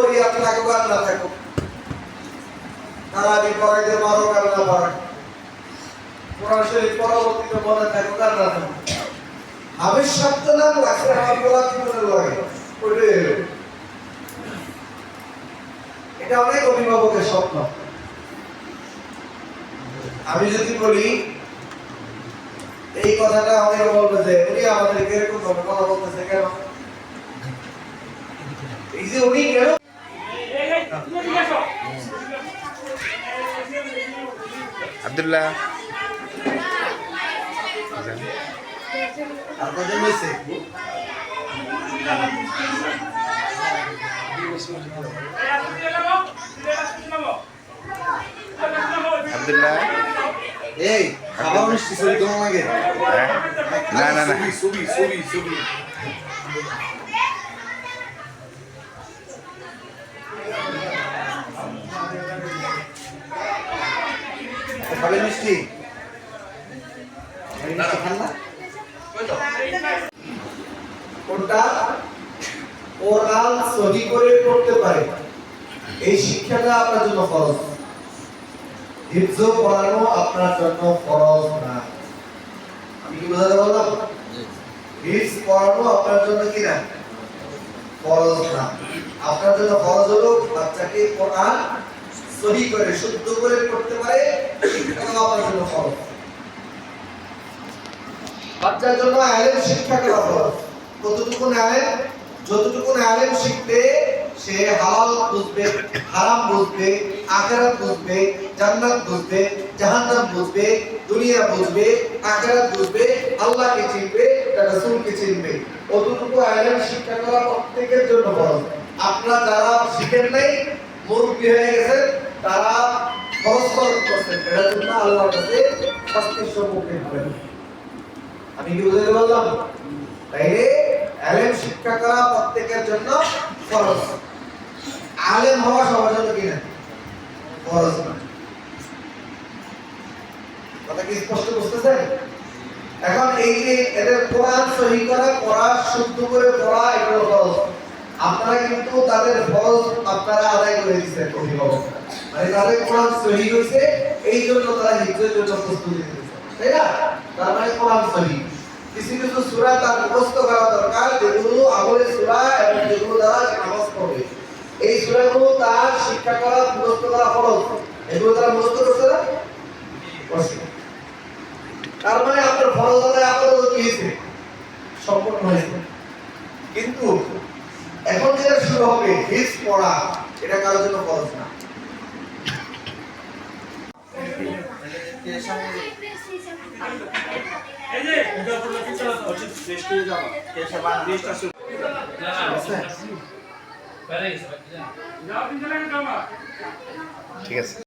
শরীয়ত থাকুক আর না থাকুক, তারাবি পড়াইতে পারো আর না পারো, কোরআন শরীফ পরবর্তীতে মনে থাকুক আর না থাকুক, হাফেজ শব্দ নাম রাখছে আমার বলা কি মনে লাগে ওইটাই হলো। এটা অনেক অভিভাবকের স্বপ্ন। আমি যদি বলি এই কথাটা অনেকে বলবে যে উনি আমাদেরকে এরকম ভাবে কথা বলতেছে কেন, এই যে উনি কেন আব্দুল্লাহ আপনাদের মেসে আব্দুল্লাহ এই খাবার মিষ্টি ছবি কেমন লাগে? না না না ছবি ছবি ছবি খাবে মিষ্টি খান না কোনটা কোরআন সহি করে পড়তে পারে এই শিক্ষাটা আপনার জন্য ফরজ। হিফজ পড়ানো আপনার জন্য ফরজ না। আমি কি বুঝাতে পারলাম? হিফজ পড়ানো আপনার জন্য কি না ফরজ না। আপনার জন্য ফরজ হলো বাচ্চাকে কোরআন সহি করে শুদ্ধ করে পড়তে পারে, শিক্ষা আপনার জন্য ফরজ। বাচ্চার জন্য ইলম শিক্ষা করা ফরজ। কতটুকু ইলম? যতটুকু ইলম শিখবে সে হালাল বুঝবে, হারাম বুঝবে, আখিরাত বুঝবে, জান্নাত বুঝবে, জাহান্নাম বুঝবে, দুনিয়া বুঝবে, আখিরাত বুঝবে, আল্লাহকে চিনবে, তার রাসূলকে চিনবে। কতটুকু ইলম শিক্ষা করা প্রত্যেকের জন্য ফরজ। আপনারা যারা শিখেন নাই, মুরব্বি হয়ে গেছেন, তারা ফরজ করছেন, এর জন্য আল্লাহর কাছে শাস্তির সম্মুখীন হবেন। আমি কি বুঝাতে পারলাম? তাইলে ইলম শিক্ষা করা প্রত্যেকের জন্য ফরজ। আলেম হওয়া সবার জন্য কি না ফরজ না। কথা কি স্পষ্ট বুঝতেছেন? এখন এই যে এদের কোরআন সহি করা, পড়া শুদ্ধ করে পড়া, এগুলো ফরজ। আপনারা কিন্তু তাদের ফরজ আপনারা আদায় করে দিচ্ছেন অভিভাবকরা, মানে তাদের কোরআন সহি হয়েছে এই জন্য তারা হিফজের জন্য প্রস্তুতি নিতেছে, তাই না? তার মানে কোরআন সহি। কিছু কিছু সূরা তার মুখস্থ করা দরকার, যেগুলো আমলের সূরা এবং যেগুলো দ্বারা নামাজ পড়বে, এই সূরাগুলো তার শিক্ষা করা মুখস্থ করা ফরজ। এগুলো তারা মুখস্থ করছে না? করছে। তার মানে আপনার ফরজ আদায় আপাতত কি হয়েছে? সম্পূর্ণ হয়েছে। কিন্তু এখন যেটা শুরু হবে হিফজ পড়া, এটা কারোর জন্য ফরজ না। এই যে এটা পুরো কি চলা হচ্ছে টেস্ট হয়ে যাবে কেসে বাদ টেস্ট আসে না ঠিক আছে।